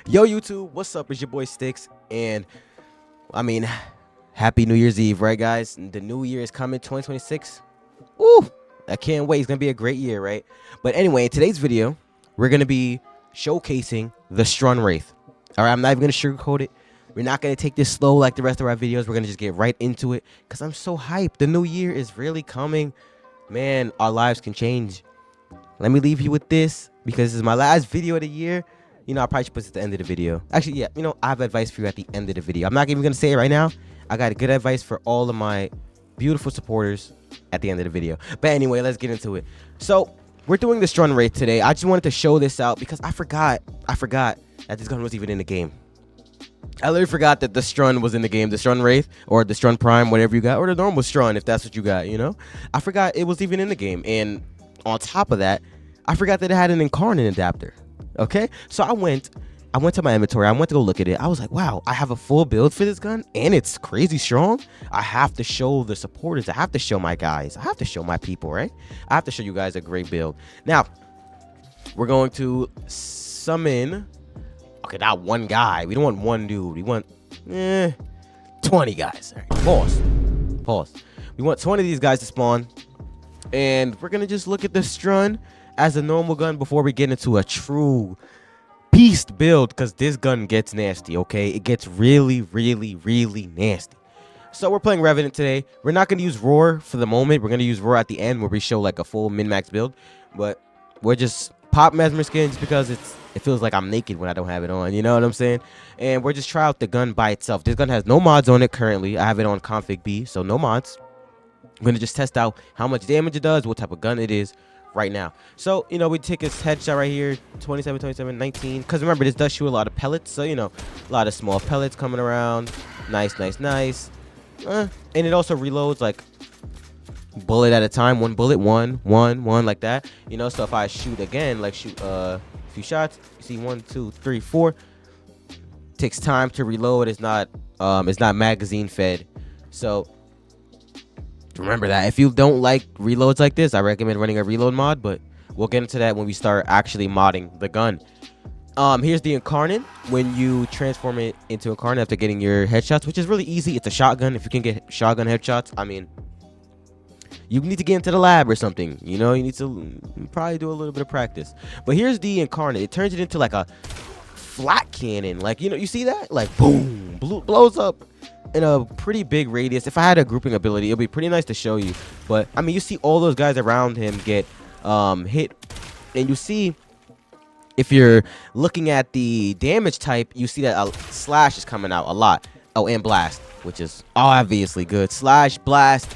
Yo YouTube, what's up? It's your boy Sticks, and I mean, happy New Year's Eve, right guys? The new year is coming, 2026. Ooh, I can't wait. It's gonna be a great year, right? But anyway, in today's video, we're gonna be showcasing the Strun Wraith. All right, I'm not even gonna sugarcoat it. We're not gonna take this slow like the rest of our videos. We're gonna just get right into it because I'm so hyped. The new year is really coming. Man, our lives can change. Let me leave you with this because this is my last video of the year. You know, I probably should put this at the end of the video. Actually, yeah, you know, I have advice for you at the end of the video. I'm not even going to say it right now. I got good advice for all of my beautiful supporters at the end of the video. But anyway, let's get into it. So, we're doing the Strun Wraith today. I just wanted to show this out because I forgot that this gun was even in the game. I literally forgot that the Strun was in the game. The Strun Wraith or the Strun Prime, whatever you got, or the normal Strun if that's what you got, you know? I forgot it was even in the game. And on top of that, I forgot that it had an INCARNON adapter. Okay, so I went to my inventory. I went to go look at it. I was like, wow, I have a full build for this gun and it's crazy strong. I have to show the supporters. I have to show my guys. I have to show my people, right? I have to show you guys a great build. Now, we're going to summon, okay, not one guy. We don't want one dude. We want 20 guys. All right, pause. We want 20 of these guys to spawn. And we're going to just look at the Strun as a normal gun before we get into a true beast build, because this gun gets nasty, okay? It gets really, really, really nasty. So we're playing Revenant today. We're not going to use Roar for the moment. We're going to use Roar at the end where we show like a full min-max build. But we're just pop Mesmer skin just because it feels like I'm naked when I don't have it on. You know what I'm saying? And we're just try out the gun by itself. This gun has no mods on it currently. I have it on config B, so no mods. I'm going to just test out how much damage it does, what type of gun it is right now. So, you know, we take his headshot right here, 27, 27, 19. Because remember, this does shoot a lot of pellets. So, you know, a lot of small pellets coming around. Nice, nice, nice. And it also reloads like bullet at a time. One bullet, one, like that. You know, so if I shoot again, like shoot a few shots, you see 1, 2, 3, 4. Takes time to reload. It's not magazine fed. So remember that. If you don't like reloads like this, I recommend running a reload mod, but we'll get into that when we start actually modding the gun. Here's the INCARNON when you transform it into INCARNON after getting your headshots, which is really easy. It's a shotgun. If you can get shotgun headshots, I mean, you need to get into the lab or something. You know, you need to probably do a little bit of practice. But here's the INCARNON. It turns it into like a flat cannon. Like, you know, you see that? Like, boom, blows up in a pretty big radius. If I had a grouping ability, it'll be pretty nice to show you. But I mean, you see all those guys around him get hit, and you see, if you're looking at the damage type, you see that a slash is coming out a lot. Oh, and blast, which is obviously good. Slash, blast.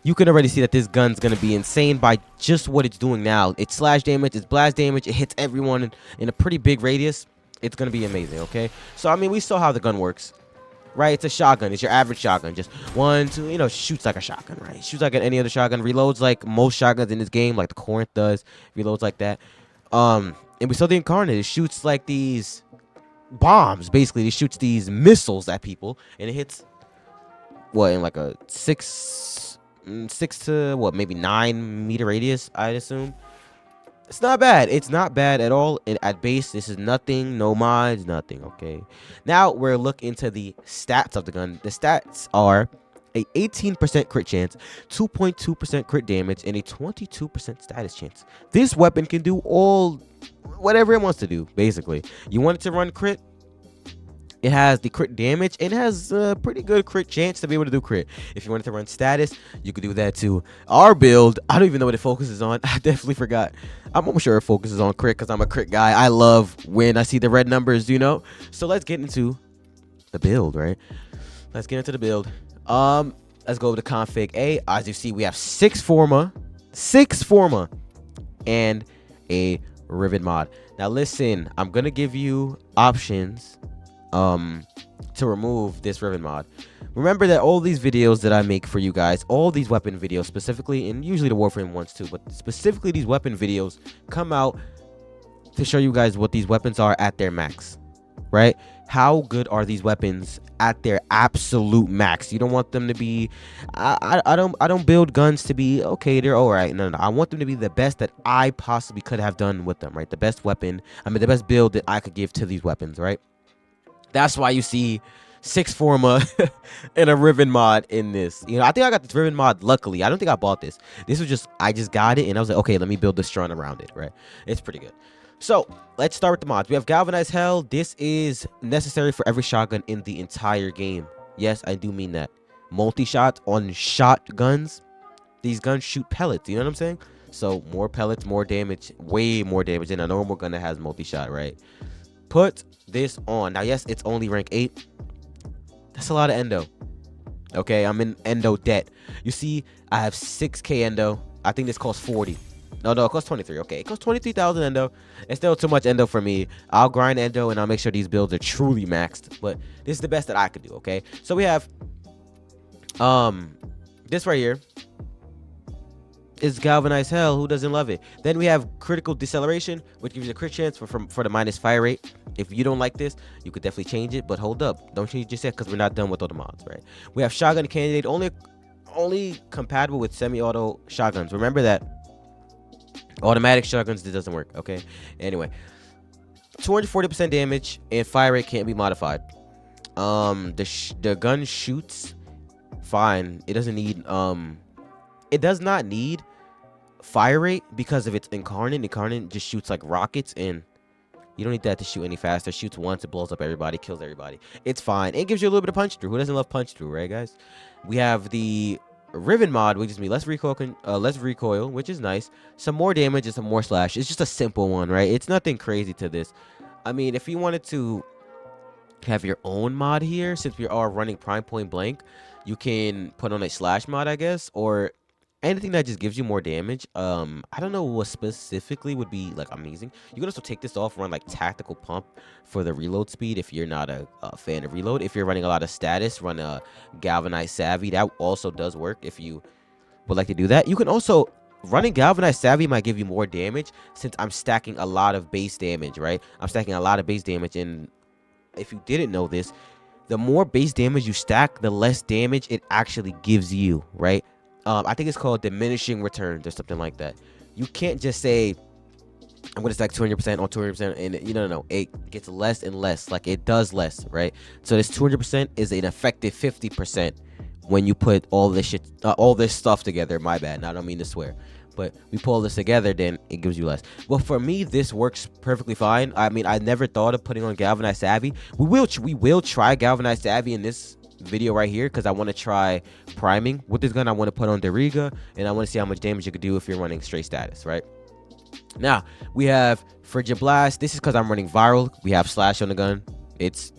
You can already see that this gun's gonna be insane by just what it's doing now. It's slash damage, it's blast damage, it hits everyone in a pretty big radius. It's gonna be amazing. Okay, so I mean, we saw how the gun works. Right, it's a shotgun. It's your average shotgun. Just 1, 2, you know, shoots like a shotgun, right? Shoots like any other shotgun. Reloads like most shotguns in this game, like the Corinth does. Reloads like that. And we saw the INCARNON. It shoots like these bombs, basically. It shoots these missiles at people, and it hits what in like a 6 to what, maybe 9 meter radius, I'd assume. It's not bad. It's not bad at all. And at base, this is nothing. No mods, nothing. Okay. Now we're looking into the stats of the gun. The stats are a 18% crit chance, 2.2% crit damage, and a 22% status chance. This weapon can do whatever it wants to do, basically. You want it to run crit? It has the crit damage, and it has a pretty good crit chance to be able to do crit. If you wanted to run status, you could do that too. Our build, I don't even know what it focuses on. I definitely forgot. I'm almost sure it focuses on crit because I'm a crit guy. I love when I see the red numbers, you know? So let's get into the build, right? Let's get into the build. Let's go over to config A. As you see, we have 6 Forma, and a Rivet mod. Now listen, I'm gonna give you options to remove this Rivet mod. Remember that all these videos that I make for you guys, all these weapon videos specifically, and usually the Warframe ones too, but specifically these weapon videos come out to show you guys what these weapons are at their max, right? how good are these weapons at their absolute max. You don't want them to be I don't build guns to be okay, they're all right. No, I want them to be the best that I possibly could have done with them, right? The best weapon, I mean the best build that I could give to these weapons, right? That's why you see 6 Forma and a Riven mod in this. You know, I think I got this Riven mod luckily. I don't think I bought this. This was just, I just got it and I was like, okay, let me build the Strun around it, right? It's pretty good. So let's start with the mods. We have Galvanized Hell. This is necessary for every shotgun in the entire game. Yes, I do mean that. Multi-shot on shotguns. These guns shoot pellets, you know what I'm saying? So more pellets, more damage, way more damage than a normal gun that has multi-shot, right? Put this on. Now, yes, it's only rank 8. That's a lot of endo. Okay, I'm in endo debt. You see, I have 6k endo. I think this costs 40. No, it costs 23. Okay, it costs 23,000 endo. It's still too much endo for me. I'll grind endo and I'll make sure these builds are truly maxed. But this is the best that I could do, okay? So we have this right here is Galvanized Hell. Who doesn't love it? Then we have Critical Deceleration, which gives you a crit chance for the minus fire rate. If you don't like this, you could definitely change it. But hold up, don't change it just yet because we're not done with all the mods, right? We have Shotgun Candidate, only compatible with semi-auto shotguns. Remember that. Automatic shotguns, this doesn't work, okay? Anyway, 240% damage and fire rate can't be modified. The gun shoots fine. It doesn't need it does not need fire rate because of its Incarnon. Incarnon just shoots like rockets, and you don't need that to shoot any faster. It shoots once, it blows up everybody, kills everybody. It's fine. It gives you a little bit of punch through. Who doesn't love punch through, right, guys? We have the Riven mod, which gives me less recoil, which is nice. Some more damage and some more slash. It's just a simple one, right? It's nothing crazy to this. I mean, if you wanted to have your own mod here, since we are running Prime Point Blank, you can put on a slash mod, I guess, or anything that just gives you more damage. I don't know what specifically would be like amazing. You can also take this off, run like Tactical Pump for the reload speed if you're not a fan of reload. If you're running a lot of status, run a Galvanized Savvy. That also does work if you would like to do that. You can also, running Galvanized Savvy might give you more damage since I'm stacking a lot of base damage, right? I'm stacking a lot of base damage, and if you didn't know this, the more base damage you stack, the less damage it actually gives you, right? I think it's called diminishing returns or something like that. You can't just say, I'm going to stack 200% on 200%, and no. It gets less and less. Like, it does less, right? So this 200% is an effective 50% when you put all this shit, all this stuff together. My bad. I don't mean to swear. But we pull this together, then it gives you less. Well, for me, this works perfectly fine. I mean, I never thought of putting on Galvanized Savvy. We will try Galvanized Savvy in this video right here because I want to try priming with this gun. I want to put on Deriga, and I want to see how much damage you could do if you're running straight status, right? Now, we have Frigid Blast. This is because I'm running Viral. We have Slash on the gun. It's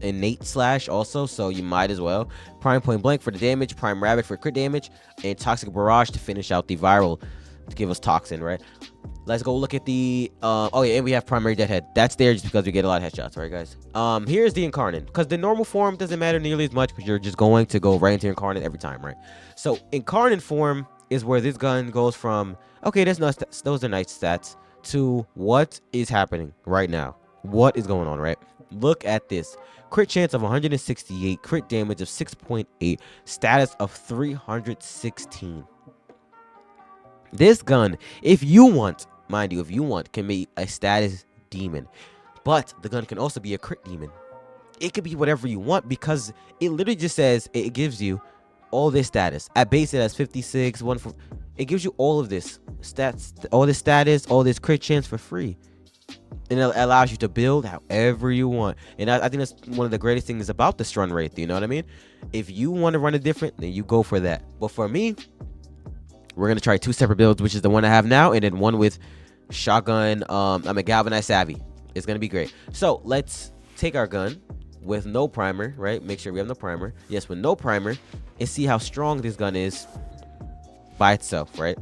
innate slash also, so you might as well. Prime Point Blank for the damage, Prime Rabbit for crit damage, and Toxic Barrage to finish out the Viral to give us Toxin, right? Let's go look at the oh yeah, and we have Primary Deadhead. That's there just because we get a lot of headshots, right, guys? Here's the Incarnon, because the normal form doesn't matter nearly as much because you're just going to go right into Incarnon every time, right? So Incarnon form is where this gun goes from, okay, those are nice stats, to what is happening right now. What is going on, right? Look at this. Crit chance of 168, crit damage of 6.8, status of 316. This gun, if you want, mind you, if you want, can be a status demon. But the gun can also be a crit demon. It could be whatever you want because it literally just says, it gives you all this status. At base it has 56, 1. It gives you all of this stats, all this status, all this crit chance for free. And it allows you to build however you want. And I think that's one of the greatest things about the Strun Wraith, you know what I mean? If you want to run it different, then you go for that. But for me, we're going to try 2 separate builds, which is the one I have now, and then one with shotgun, Galvanized Savvy. It's going to be great. So let's take our gun with no primer, right? Make sure we have no primer. Yes, with no primer, and see how strong this gun is by itself, right?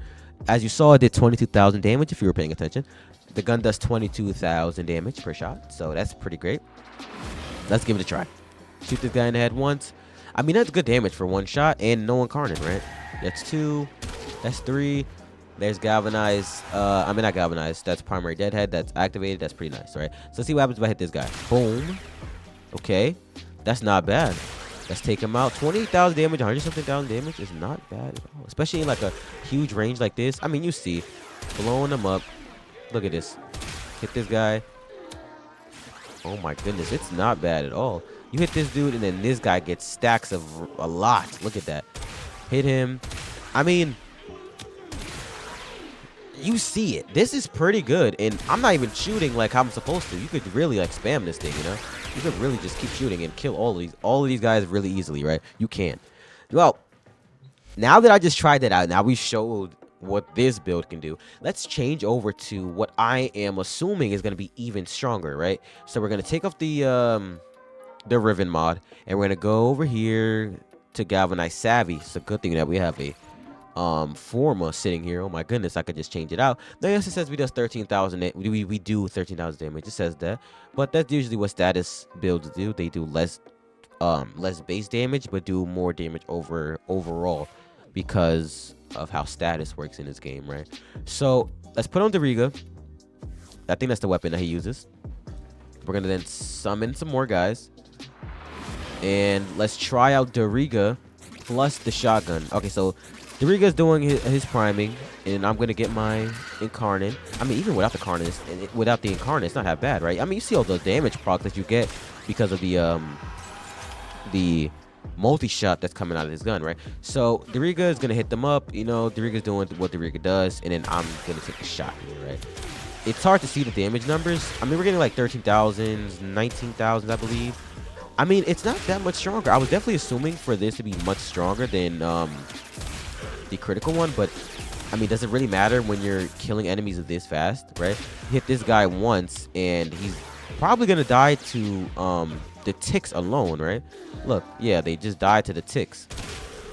As you saw, it did 22,000 damage if you were paying attention. The gun does 22,000 damage per shot, so that's pretty great. Let's give it a try. Shoot this guy in the head once. I mean, that's good damage for one shot and no Incarnon, right? That's 2. That's 3. There's Galvanized. Not Galvanized. That's Primary Deadhead. That's activated. That's pretty nice, right? So let's see what happens if I hit this guy. Boom. Okay, that's not bad. Let's take him out. 28,000 damage, 100 something thousand damage is not bad at all, especially in like a huge range like this. I mean, you see, blowing him up. Look at this. Hit this guy. Oh my goodness, it's not bad at all. You hit this dude, and then this guy gets stacks of a lot. Look at that. Hit him. I mean, you see it. This is pretty good, and I'm not even shooting like I'm supposed to. You could really like spam this thing, you know? You could really just keep shooting and kill all of these guys really easily, right? You can. Well, now that I just tried that out, now we showed what this build can do. Let's change over to what I am assuming is going to be even stronger, right? So we're going to take off the Riven mod, and we're going to go over here to Galvanize Savvy. It's a good thing that we have a Forma sitting here. Oh my goodness, I could just change it out. Yes, it says we does 13,000. We do 13,000 damage. It says that, but that's usually what status builds do. They do less base damage, but do more damage overall because of how status works in this game, right? So let's put on Dariga. I think that's the weapon that he uses. We're gonna then summon some more guys, and let's try out Dariga plus the shotgun. Okay, so Dariga's doing his priming, and I'm gonna get my Incarnon. I mean, even without the Incarnon, it's not that bad, right? I mean, you see all the damage proc that you get because of the multi-shot that's coming out of his gun, right? So Dariga is gonna hit them up. You know, Dariga's doing what Dariga does, and then I'm gonna take a shot here, right? It's hard to see the damage numbers. I mean, we're getting like 13,000, 19,000, I believe. I mean, it's not that much stronger. I was definitely assuming for this to be much stronger than the critical one, but I mean, does it really matter when you're killing enemies this fast, right? Hit this guy once, and he's probably gonna die to the ticks alone, right? Look, yeah, they just died to the ticks.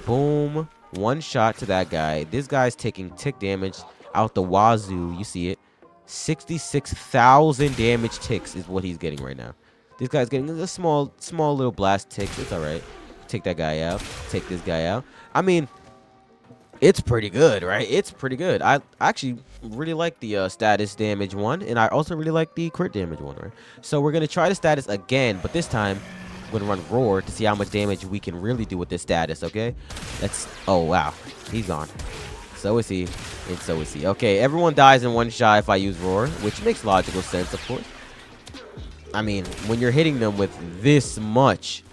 Boom, one shot to that guy. This guy's taking tick damage out the wazoo. You see it. 66,000 damage ticks is what he's getting right now. This guy's getting a small little blast ticks. It's all right. Take that guy out. Take this guy out. I mean, it's pretty good, right? It's pretty good. I actually really like the status damage one, and I also really like the crit damage one, right? So we're going to try the status again, but this time we're going to run Roar to see how much damage we can really do with this status, okay? Oh, wow. He's gone. So is he, and so is he. Okay, everyone dies in one shot if I use Roar, which makes logical sense, of course. I mean, when you're hitting them with this much,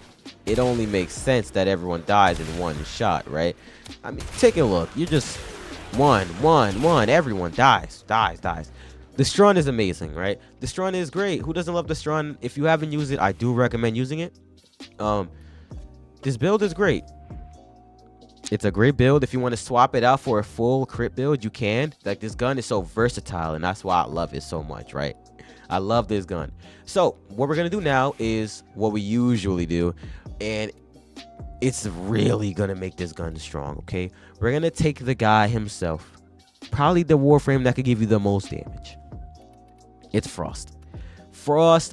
it only makes sense that everyone dies in one shot, right? I mean, take a look. You're just one. Everyone dies. The Strun is amazing, right? The Strun is great. Who doesn't love the Strun? If you haven't used it, I do recommend using it. This build is great. It's a great build. If you want to swap it out for a full crit build, you can. Like, this gun is so versatile, and that's why I love it so much, right? I love this gun. So what we're gonna do now is what we usually do, and it's really gonna make this gun strong. Okay, we're gonna take the guy himself, probably the Warframe that could give you the most damage. It's Frost.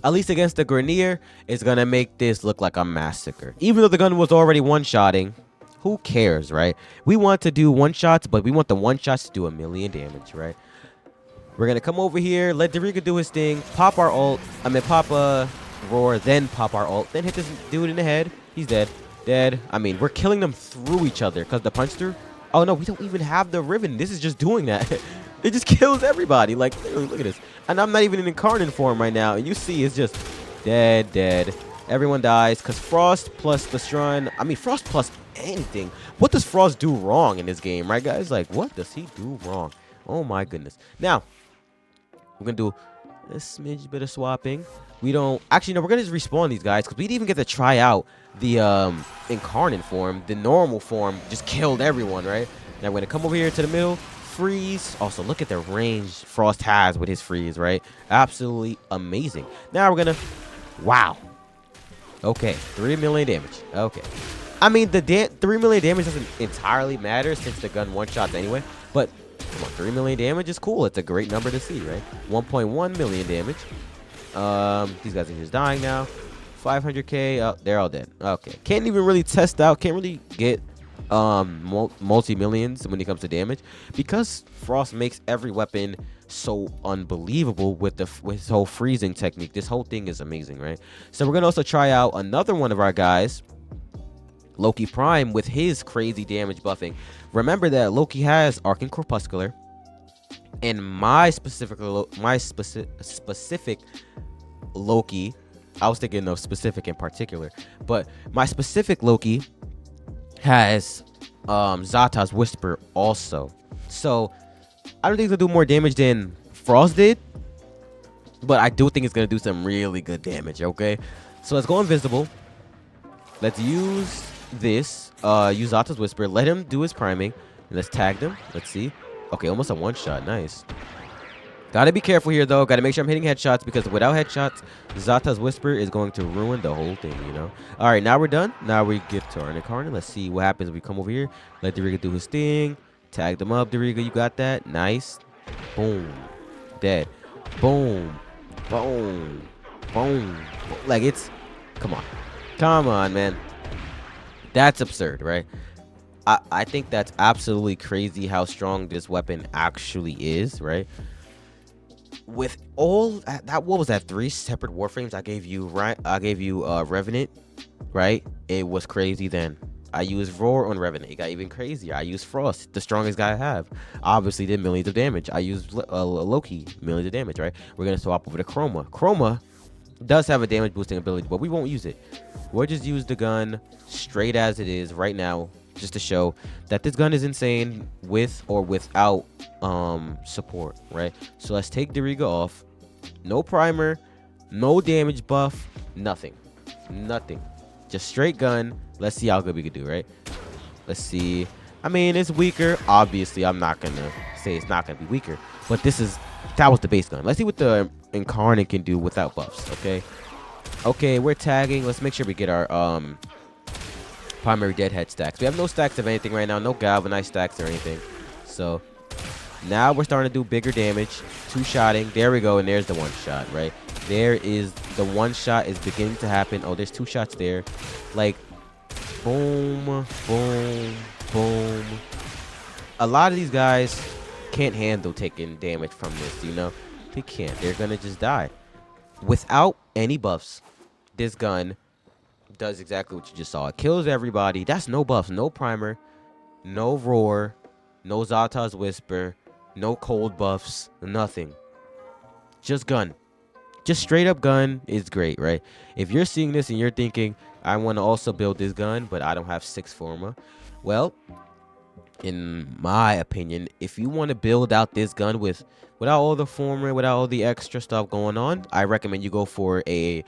At least against the Grenier, is gonna make this look like a massacre. Even though the gun was already one-shotting, who cares, right? We want to do one-shots, but we want the one-shots to do 1,000,000 damage, right? We're going to come over here, let Dariga do his thing, pop our ult, pop a Roar, then pop our ult, then hit this dude in the head. He's dead. I mean, we're killing them through each other because the punch through. Oh, no, we don't even have the Riven. This is just doing that. It just kills everybody. Like, look at this. And I'm not even in Incarnon form right now. And you see it's just dead. Everyone dies because Frost plus the Strun. I mean, Frost plus anything. What does Frost do wrong in this game, right, guys? Like, what does he do wrong? Oh, my goodness. Now, we're going to do a smidge bit of swapping. We don't... Actually, no, we're going to just respawn these guys because we didn't even get to try out the Incarnon form. The normal form just killed everyone, right? Now, we're going to come over here to the middle. Freeze. Also, look at the range Frost has with his freeze, right? Absolutely amazing. Now, we're going to... Wow. Okay, 3,000,000 damage. Okay. I mean, the 3,000,000 damage doesn't entirely matter since the gun one-shots anyway, but... Come on, 3,000,000 damage is cool. It's a great number to see, right? 1.1 million damage. These guys are just dying now. 500k. Oh, they're all dead. Okay. Can't even really test out. Can't really get multi-millions when it comes to damage, because Frost makes every weapon so unbelievable with his whole freezing technique. This whole thing is amazing, right? So we're gonna also try out another one of our guys, Loki Prime, with his crazy damage buffing. Remember that Loki has Arc and Corpuscular, and my specific Loki, I was thinking of specific in particular, but my specific Loki has Zata's Whisper also. So I don't think it'll do more damage than Frost did, but I do think it's gonna do some really good damage. Okay, so let's go invisible. Let's use this. Use Zata's Whisper. Let him do his priming. And let's tag them. Let's see. Okay, almost a one shot. Nice. Gotta be careful here though. Gotta make sure I'm hitting headshots, because without headshots, Zata's Whisper is going to ruin the whole thing, you know? Alright, now we're done. Now we get to our INCARNON. Let's see what happens if we come over here. Let Doriga do his thing. Tag them up, Doriga. You got that? Nice. Boom. Dead. Boom. Boom. Boom. Like, it's... Come on. Come on, man. That's absurd, right? I think that's absolutely crazy how strong this weapon actually is, right? With all that, what was that, 3 separate Warframes I gave you, right? I gave you Revenant, right? It was crazy then. I used Roar on Revenant. It got even crazier. I used Frost, the strongest guy I have. Obviously did millions of damage. I used Loki, millions of damage, right? We're going to swap over to Chroma. Chroma does have a damage boosting ability, but we won't use it. We'll just use the gun straight as it is right now, just to show that this gun is insane with or without support, right? So let's take Doriga off. No primer, no damage buff, nothing. Just straight gun. Let's see how good we can do, right? Let's see. I mean, it's weaker. Obviously, I'm not gonna say it's not gonna be weaker, but that was the base gun. Let's see what the INCARNON can do without buffs. Okay, we're tagging. Let's make sure we get our primary deadhead stacks. We have no stacks of anything right now, no galvanized stacks or anything. So now we're starting to do bigger damage. 2-shotting. There we go, and there's the 1-shot, right? There is the 1-shot is beginning to happen. Oh, there's 2 shots there. Like, boom, boom, boom. A lot of these guys can't handle taking damage from this, you know? They can't. They're gonna just die. Without any buffs, this gun does exactly what you just saw. It kills everybody. That's no buffs, no primer, no roar, no Zata's Whisper, no cold buffs, nothing. Just gun. Just straight up gun is great, right? If you're seeing this and you're thinking, I want to also build this gun, but I don't have 6 Forma. Well, in my opinion, if you want to build out this gun without all the Forma, without all the extra stuff going on, I recommend you go for a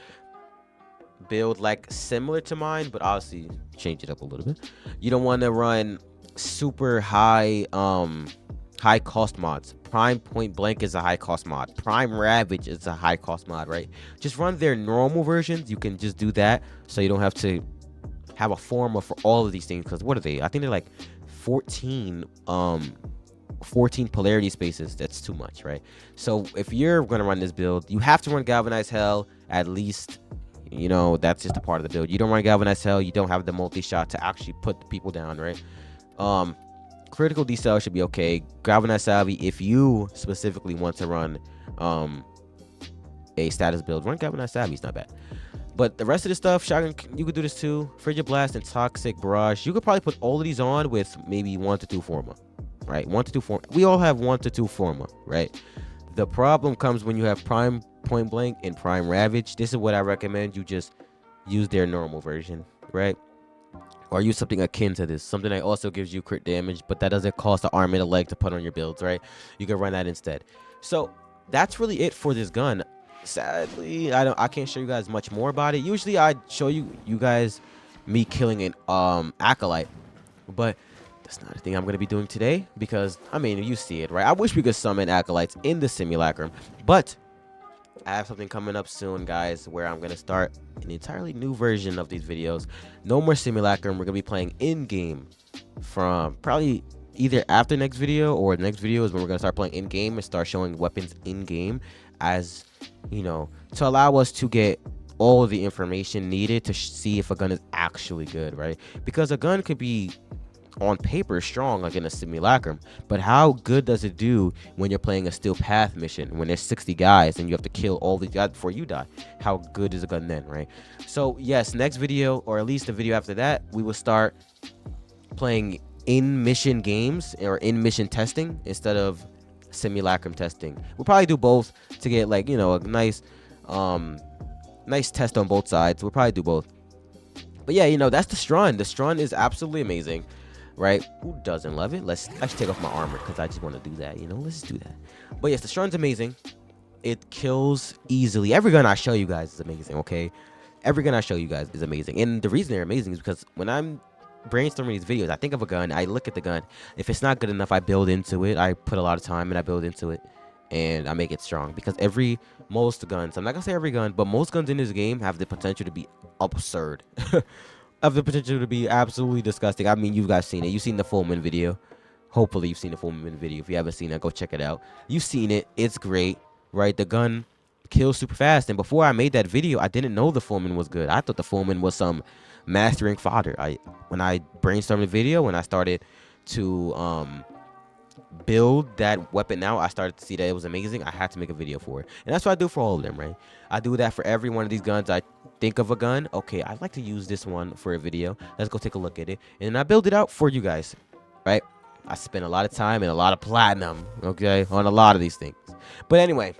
build like similar to mine, but obviously change it up a little bit. You don't want to run super high cost mods. Prime Point Blank is a high cost mod. Prime Ravage is a high cost mod, right? Just run their normal versions. You can just do that, so you don't have to have a Forma for all of these things. Because what are they? I think they're like 14 polarity spaces. That's too much, right? So if you're gonna run this build, you have to run Galvanized Hell at least. You know, that's just a part of the build. You don't run Galvanized Hell, you don't have the multi-shot to actually put the people down, right? Critical decel should be okay. Galvanized Savvy, if you specifically want to run a status build, run Galvanized Savvy, it's not bad. But the rest of the stuff, Shotgun, you could do this too. Frigid Blast and Toxic Barrage, you could probably put all of these on with maybe 1 to 2 Forma, right? 1 to 2 Forma. We all have 1 to 2 Forma, right? The problem comes when you have Prime Point Blank and Prime Ravage. This is what I recommend. You just use their normal version, right? Or use something akin to this. Something that also gives you crit damage, but that doesn't cost an arm and a leg to put on your builds, right? You can run that instead. So that's really it for this gun. Sadly, I can't show you guys much more about it. Usually I show you guys me killing an acolyte, but that's not a thing I'm going to be doing today, because I mean, you see it, right? I wish we could summon acolytes in the simulacrum, but I have something coming up soon, guys, where I'm going to start an entirely new version of these videos. No more simulacrum. We're going to be playing in-game from probably either after next video, or the next video is when we're going to start playing in-game and start showing weapons in-game, as, you know, to allow us to get all the information needed to see if a gun is actually good, right? Because a gun could be on paper strong like in a simulacrum, but how good does it do when you're playing a steel path mission when there's 60 guys and you have to kill all these guys before you die? How good is a gun then, right? So yes, next video, or at least the video after that, we will start playing in mission games or in mission testing instead of simulacrum testing. We'll probably do both to get, like, you know, a nice test on both sides. We'll probably do both. But yeah, you know, that's the Strun. The Strun is absolutely amazing, right? Who doesn't love it? Let's actually take off my armor because I just want to do that, you know. Let's do that. But yes, the Strun's amazing. It kills easily. Every gun I show you guys is amazing, okay? Every gun I show you guys is amazing. And the reason they're amazing is because when I'm brainstorming these videos, I think of a gun, I look at the gun. If it's not good enough, I build into it. I put a lot of time and I build into it, and I make it strong. Because most guns, I'm not gonna say every gun, but most guns in this game have the potential to be absurd. Have the potential to be absolutely disgusting. I mean, you guys seen it. You've seen the Fullman video. Hopefully you've seen the Fullman video. If you haven't seen it, go check it out. You've seen it. It's great, right? The gun kills super fast. And before I made that video, I didn't know the Fullman was good. I thought the Fullman was some mastering fodder. When I brainstormed the video, when I started to build that weapon out, I started to see that it was amazing. I had to make a video for it, and that's what I do for all of them, right? I do that for every one of these guns. I think of a gun, okay, I'd like to use this one for a video. Let's go take a look at it, and then I build it out for you guys, right? I spend a lot of time and a lot of platinum, okay, on a lot of these things. But anyway,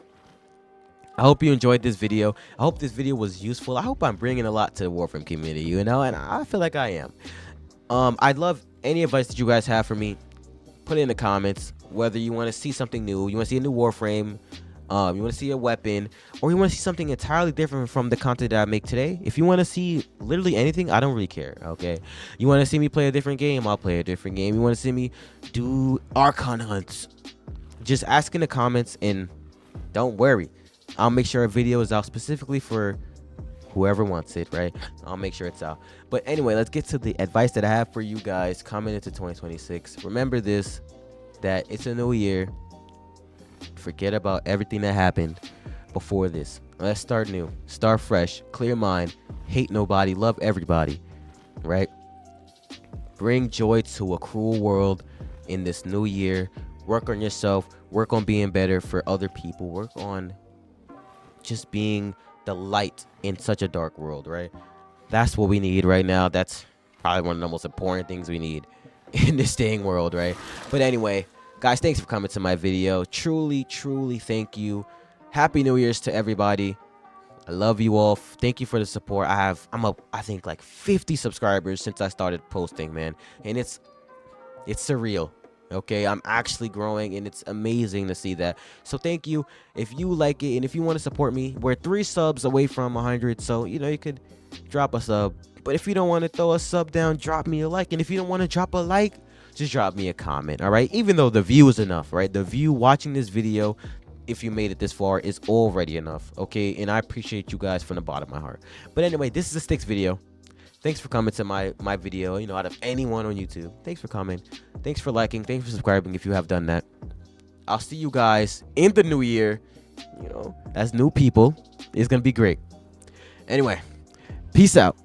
I hope you enjoyed this video. I hope this video was useful. I hope I'm bringing a lot to the Warframe community, you know, and I feel like I am. I'd love any advice that you guys have for me. Put it in the comments, whether you want to see something new, you want to see a new Warframe, you want to see a weapon, or you want to see something entirely different from the content that I make today. If you want to see literally anything, I don't really care, okay? You want to see me play a different game, I'll play a different game. You want to see me do Archon hunts, just ask in the comments, and don't worry, I'll make sure a video is out specifically for whoever wants it, right? I'll make sure it's out. But anyway, let's get to the advice that I have for you guys coming into 2026. Remember this, that it's a new year. Forget about everything that happened before this. Let's start new, start fresh, clear mind, hate nobody, love everybody, right? Bring joy to a cruel world in this new year. Work on yourself, work on being better for other people, work on just being the light in such a dark world, right? That's what we need right now. That's probably one of the most important things we need in this dang world, right? But anyway, guys, thanks for coming to my video. Truly, truly thank you. Happy New Year's to everybody. I love you all. Thank you for the support. I'm up, I think, like 50 subscribers since I started posting, man. And it's surreal. Okay, I'm actually growing, and it's amazing to see that. So thank you. If you like it and if you want to support me, we're 3 subs away from 100, so you know, you could drop a sub. But if you don't want to throw a sub down, drop me a like. And if you don't want to drop a like, just drop me a comment. All right, even though the view is enough, right? The view watching this video, if you made it this far, is already enough. Okay, and I appreciate you guys from the bottom of my heart. But anyway, this is a Sticks video. Thanks for coming to my video, you know, out of anyone on YouTube. Thanks for coming. Thanks for liking. Thanks for subscribing if you have done that. I'll see you guys in the new year, you know, as new people. It's going to be great. Anyway, peace out.